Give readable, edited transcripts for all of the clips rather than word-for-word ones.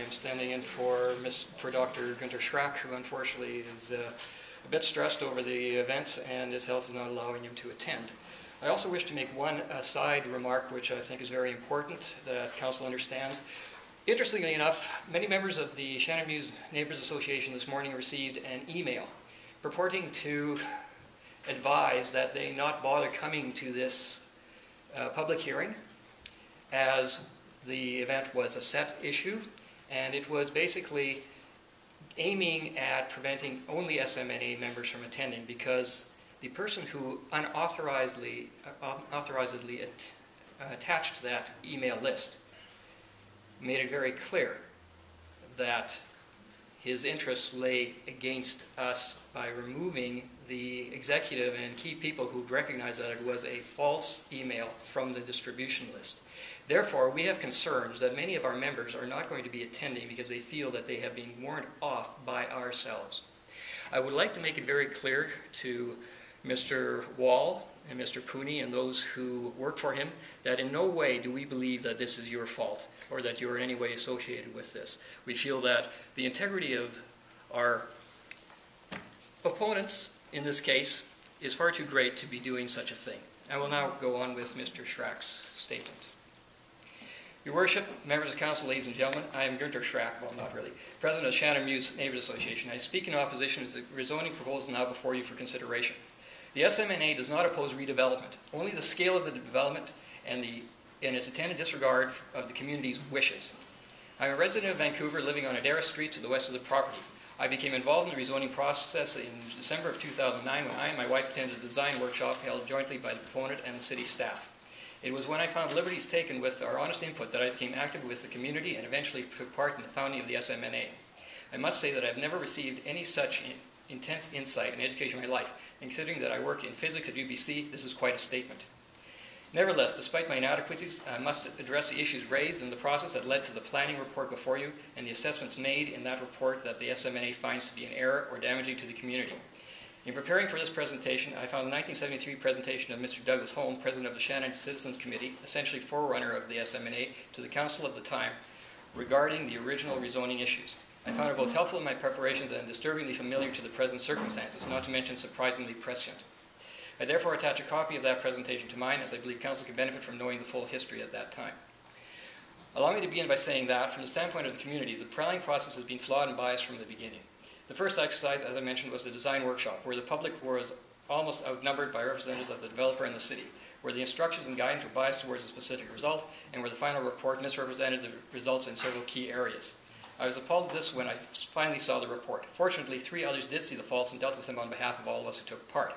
am standing in for Dr. Günther Schrack, who unfortunately is a bit stressed over the events and his health is not allowing him to attend. I also wish to make one aside remark, which I think is very important, that Council understands. Interestingly enough, many members of the Shannon Mews Neighbours Association this morning received an email purporting to advise that they not bother coming to this public hearing, as the event was a set issue, and it was basically aiming at preventing only SMNA members from attending, because the person who unauthorizedly attached that email list made it very clear that his interests lay against us by removing the executive and key people who recognized that it was a false email from the distribution list. Therefore, we have concerns that many of our members are not going to be attending because they feel that they have been warned off by ourselves. I would like to make it very clear to Mr. Wall and Mr. Pooney and those who work for him that in no way do we believe that this is your fault or that you're in any way associated with this. We feel that the integrity of our opponents in this case is far too great to be doing such a thing. I will now go on with Mr. Schrack's statement. Your Worship, members of Council, ladies and gentlemen, I am Günther Schrack, well not really, President of Shannon Mews Neighbours Association. I speak in opposition to the rezoning proposal now before you for consideration. The SMNA does not oppose redevelopment, only the scale of the development and its attendant disregard of the community's wishes. I am a resident of Vancouver living on Adara Street to the west of the property. I became involved in the rezoning process in December of 2009 when I and my wife attended a design workshop held jointly by the proponent and the city staff. It was when I found liberties taken with our honest input that I became active with the community and eventually took part in the founding of the SMNA. I must say that I have never received any such intense insight and education in my life, and considering that I work in physics at UBC, this is quite a statement. Nevertheless, despite my inadequacies, I must address the issues raised in the process that led to the planning report before you and the assessments made in that report that the SMNA finds to be an error or damaging to the community. In preparing for this presentation, I found the 1973 presentation of Mr. Douglas Holm, President of the Shannon Citizens Committee, essentially forerunner of the SMNA, to the Council of the time regarding the original rezoning issues. I found it both helpful in my preparations and disturbingly familiar to the present circumstances, not to mention surprisingly prescient. I therefore attach a copy of that presentation to mine, as I believe Council can benefit from knowing the full history at that time. Allow me to begin by saying that, from the standpoint of the community, the planning process has been flawed and biased from the beginning. The first exercise, as I mentioned, was the design workshop, where the public was almost outnumbered by representatives of the developer and the city, where the instructions and guidance were biased towards a specific result, and where the final report misrepresented the results in several key areas. I was appalled at this when I finally saw the report. Fortunately, 3 others did see the faults and dealt with them on behalf of all of us who took part.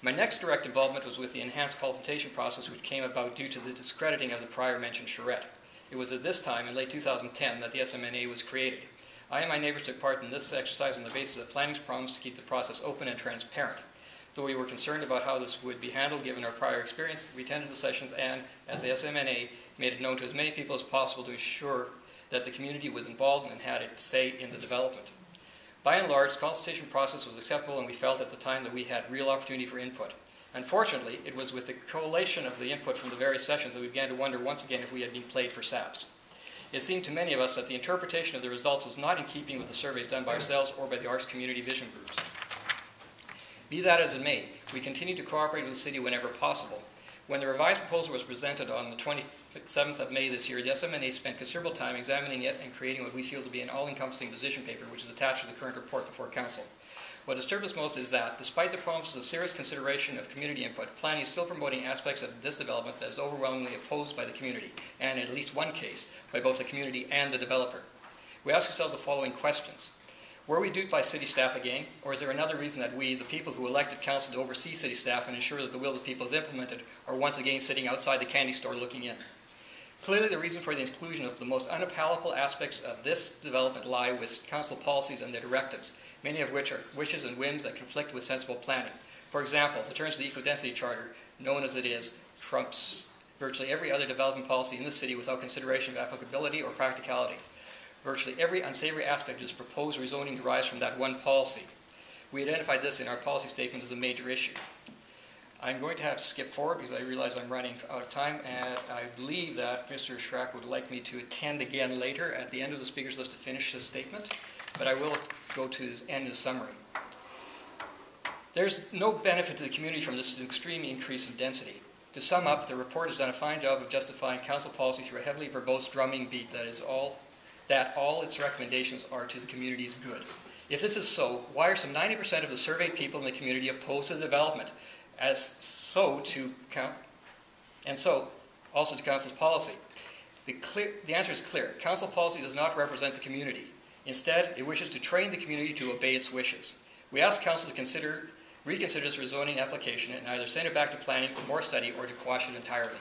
My next direct involvement was with the enhanced consultation process, which came about due to the discrediting of the prior mentioned charrette. It was at this time, in late 2010, that the SMNA was created. I and my neighbors took part in this exercise on the basis of planning's promise to keep the process open and transparent. Though we were concerned about how this would be handled given our prior experience, we attended the sessions and, as the SMNA, made it known to as many people as possible to ensure that the community was involved and had its say in the development. By and large, the consultation process was acceptable, and we felt at the time that we had real opportunity for input. Unfortunately, it was with the collation of the input from the various sessions that we began to wonder once again if we had been played for saps. It seemed to many of us that the interpretation of the results was not in keeping with the surveys done by ourselves or by the arts community vision groups. Be that as it may, we continued to cooperate with the city whenever possible. When the revised proposal was presented on the 27th of May this year, the SMNA spent considerable time examining it and creating what we feel to be an all-encompassing position paper, which is attached to the current report before Council. What disturbed us most is that, despite the promises of serious consideration of community input, planning is still promoting aspects of this development that is overwhelmingly opposed by the community, and in at least one case, by both the community and the developer. We ask ourselves the following questions. Were we duped by city staff again, or is there another reason that we, the people who elected council to oversee city staff and ensure that the will of the people is implemented, are once again sitting outside the candy store looking in? Clearly, the reason for the inclusion of the most unpalatable aspects of this development lie with council policies and their directives, many of which are wishes and whims that conflict with sensible planning. For example, the terms of the Eco-Density Charter, known as it is, trumps virtually every other development policy in the city without consideration of applicability or practicality. Virtually every unsavory aspect of this proposed rezoning derives from that one policy. We identified this in our policy statement as a major issue. I'm going to have to skip forward because I realize I'm running out of time, and I believe that Mr. Schrack would like me to attend again later at the end of the speakers list to finish his statement, but I will go to his end of summary. There's no benefit to the community from this extreme increase in density. To sum up, the report has done a fine job of justifying council policy through a heavily verbose drumming beat that all its recommendations are to the community's good. If this is so, why are some 90% of the surveyed people in the community opposed to the development, also to council's policy? The answer is clear. Council policy does not represent the community. Instead, it wishes to train the community to obey its wishes. We ask council to reconsider this rezoning application and either send it back to planning for more study or to quash it entirely.